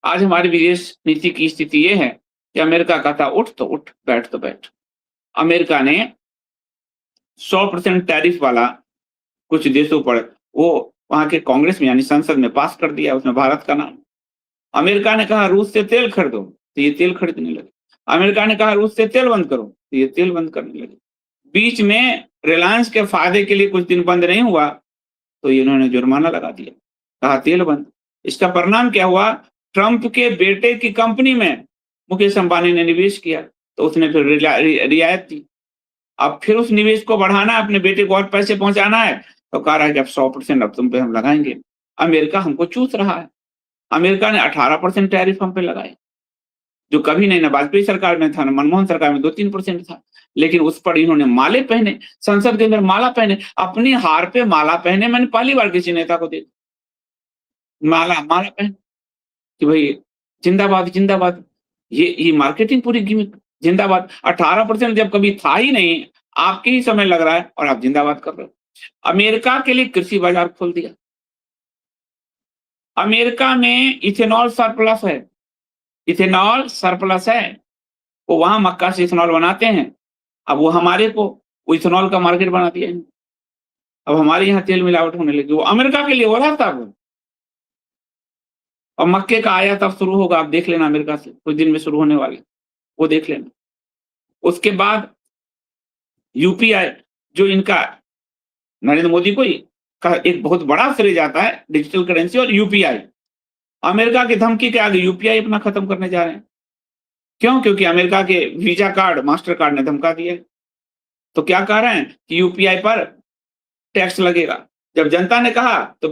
आज हमारी विदेश नीति की स्थिति ये है कि अमेरिका कहता उठ तो उठ, बैठ तो बैठ। अमेरिका ने 100% टैरिफ वाला कुछ देशों पर वो वहाँ के कांग्रेस में यानी संसद में पास कर दिया, उसमें भारत का नाम। अमेरिका ने कहा रूस से तेल खरीदो, तो ये तेल खरीदने लगे। अमेरिका ने कहा रूस से तेल बंद करो, तो ये तेल बंद करने लगे। बीच में रिलायंस के फायदे के लिए कुछ दिन बंद नहीं हुआ, तो इन्होंने जुर्माना लगा दिया, कहा तेल बंद। इसका परिणाम क्या हुआ? ट्रंप के बेटे की कंपनी में मुकेश अंबानी ने निवेश किया, तो उसने फिर रियायत दी। अब फिर उस निवेश को बढ़ाना है, अपने बेटे को और पैसे पहुंचाना है, तो कह रहा है कि अब 100% अब तुम पे हम लगाएंगे। अमेरिका हमको चूस रहा है। अमेरिका ने 18% टैरिफ हम पे लगाए, जो कभी नहीं, ना वाजपेयी सरकार में था, ना मनमोहन सरकार में 2-3% था। लेकिन उस पर इन्होंने माले पहने, संसद के अंदर माला पहने, अपनी हार पे माला पहने। मैंने पहली बार किसी नेता को देखा माला माला पहने कि भाई जिंदाबाद जिंदाबाद। ये मार्केटिंग पूरी गिमिक। जिंदाबाद 18% जब कभी था ही नहीं, आपके ही समय लग रहा है और आप जिंदाबाद कर रहे हो। अमेरिका के लिए कृषि बाजार खोल दिया। अमेरिका में इथेनॉल सरप्लस है, इथेनॉल सरप्लस है। वो वहां मक्का से इथेनॉल बनाते हैं। अब वो हमारे को वो इथेनॉल का मार्केट बना दिया है। अब हमारे यहाँ तेल मिलावट होने लगी। वो अमेरिका के लिए हो रहा था वो। और मक्के का आयात अब शुरू होगा, आप देख लेना, अमेरिका से कुछ दिन में शुरू होने वाले, वो देख लेना। उसके बाद यूपीआई, जो इनका नरेंद्र मोदी को ही का एक बहुत बड़ा श्रेय जाता है, डिजिटल करेंसी और यूपीआई। अमेरिका की धमकी के आगे यूपीआई अपना खत्म करने जा रहे हैं। क्यों? क्योंकि अमेरिका के वीजा कार्ड, मास्टर कार्ड ने धमका दिया है। तो क्या कह रहे हैं कि यूपीआई पर टैक्स लगेगा। जब जनता ने कहा, तो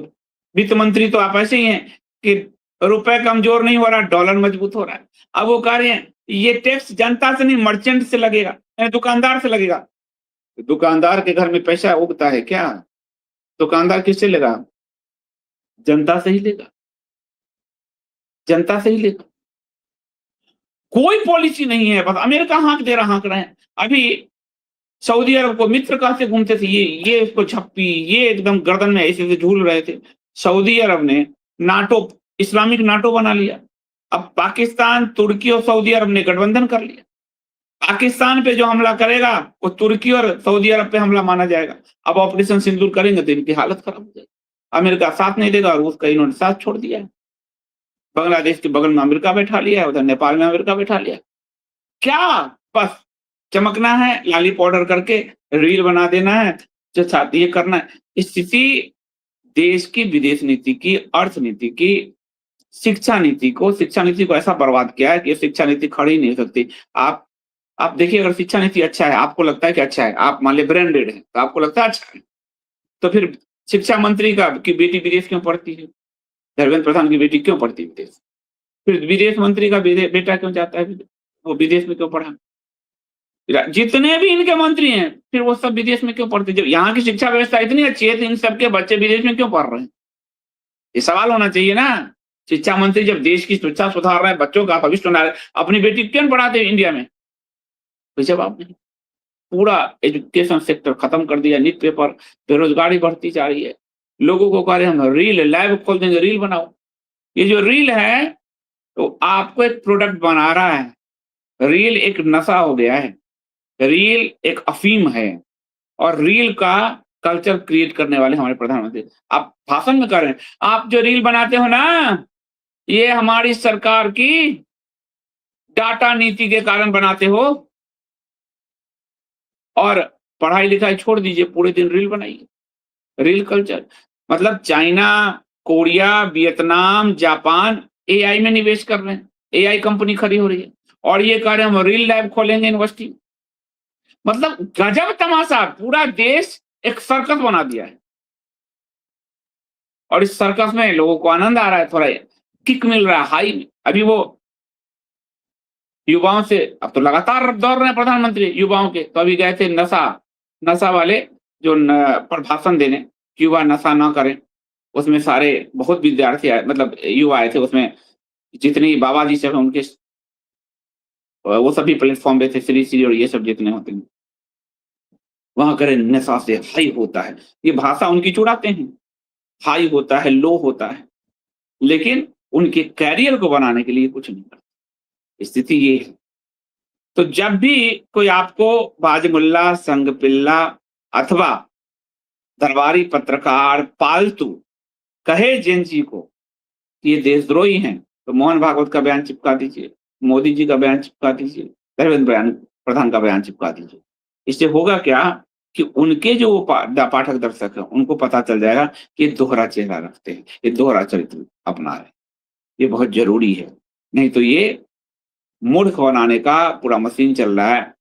वित्त मंत्री तो आप ऐसे ही हैं कि रुपए कमजोर नहीं हो रहा, डॉलर मजबूत हो रहा है। अब वो कह रहे हैं ये टैक्स जनता से नहीं, मर्चेंट से लगेगा, दुकानदार से लगेगा। दुकानदार के घर में पैसा उगता है क्या? दुकानदार किससे लेगा? जनता से ही लेगा, जनता से ही लेगा। कोई पॉलिसी नहीं है, बस अमेरिका हाँक दे रहा, हाँक रहे हैं। अभी सऊदी अरब को मित्र कहते घूमते थे, ये इसको छप्पी, ये एकदम गर्दन में ऐसे ऐसे झूल रहे थे। सऊदी अरब ने नाटो, इस्लामिक नाटो बना लिया। अब पाकिस्तान, तुर्की और सऊदी अरब ने गठबंधन कर लिया। पाकिस्तान पे जो हमला करेगा वो तुर्की और सऊदी अरब पे हमला माना जाएगा। अब ऑपरेशन सिंदूर करेंगे तो इनकी हालत खराब हो जाएगी। अमेरिका साथ नहीं देगा और उसका इन्होंने साथ छोड़ दिया है। बांग्लादेश के बगल में अमेरिका बैठा लिया है, उधर नेपाल में अमेरिका बैठा लिया। क्या बस चमकना है, लाली पाउडर करके रील बना देना है, जो चाहती है करना है। स्थिति देश की विदेश नीति की, अर्थनीति की, शिक्षा नीति को ऐसा बर्बाद किया है कि शिक्षा नीति खड़ी ही नहीं हो सकती। आप देखिए, अगर शिक्षा नीति अच्छा है, आपको लगता है कि अच्छा है, आप मान लीजिए ब्रांडेड है तो आपको लगता है अच्छा है, तो फिर शिक्षा मंत्री का की बेटी विदेश क्यों पढ़ती है? धर्मेंद्र प्रधान की बेटी क्यों पढ़ती है विदेश? फिर विदेश मंत्री का बेटा क्यों जाता है वो विदेश में क्यों पढ़ा? जितने भी इनके मंत्री हैं, फिर वो सब विदेश में क्यों पढ़ते? जब यहाँ की शिक्षा व्यवस्था इतनी अच्छी है तो इन सबके बच्चे विदेश में क्यों पढ़ रहे हैं? ये सवाल होना चाहिए ना। शिक्षा मंत्री जब देश की शिक्षा सुधार रहे हैं, बच्चों का भविष्य बना रहे हैं, अपनी बेटी क्यों पढ़ाते हैं इंडिया में? कोई जवाब नहीं। पूरा एजुकेशन सेक्टर खत्म कर दिया, नीट पेपर, बेरोजगारी बढ़ती जा रही है। लोगों को कह रहे हम रील लैब खोल देंगे, रील बनाओ। ये जो रील है तो आपको एक प्रोडक्ट बना रहा है। रील एक नशा हो गया है, रील एक अफीम है, और रील का कल्चर क्रिएट करने वाले हमारे प्रधानमंत्री। आप भाषण में कर रहे हैं, आप जो रील बनाते हो ना, ये हमारी सरकार की डाटा नीति के कारण बनाते हो। और पढ़ाई लिखाई छोड़ दीजिए, पूरे दिन रील बनाइए। रील कल्चर मतलब China, Korea, Vietnam, Japan AI में निवेश कर रहे हैं, एआई कंपनी खड़ी हो रही है, और ये कह रहे हैं हम रील लैब खोलेंगे यूनिवर्सिटी। मतलब गजब तमाशा, पूरा देश एक सर्कस बना दिया है। और इस सर्कस में लोगों को आनंद आ रहा है, थोड़ा किक मिल रहा है, हाई। अभी वो युवाओं से, अब तो लगातार दौड़ रहे हैं प्रधानमंत्री युवाओं के, तो अभी गए थे नशा वाले जो पर भाषण देने, युवा नशा ना करें। उसमें सारे बहुत विद्यार्थी आए, मतलब युवा आए थे। उसमें जितनी बाबा जी सब उनके वो सभी प्लेटफॉर्म पे थे, श्री और ये सब जितने होते हैं, वहां करें नशा से हाई होता है। ये भाषा उनकी चुड़ाते हैं, हाई होता है, लो होता है। लेकिन उनके करियर को बनाने के लिए कुछ नहीं करते। स्थिति ये है। तो जब भी कोई आपको बाज़-मुल्ला, संग-पिल्ला अथवा दरबारी पत्रकार, पालतू कहे जेन जी को कि ये देशद्रोही हैं, तो मोहन भागवत का बयान चिपका दीजिए, मोदी जी का बयान चिपका दीजिए, धर्मेंद्र प्रधान का बयान चिपका दीजिए। इससे होगा क्या कि उनके जो पाठक दर्शक हैं, उनको पता चल जाएगा कि ये दोहरा चेहरा रखते हैं, ये दोहरा चरित्र अपना रहे हैं। ये बहुत ज़रूरी है, नहीं तो ये मूर्ख बनाने का पूरा मशीन चल रहा है।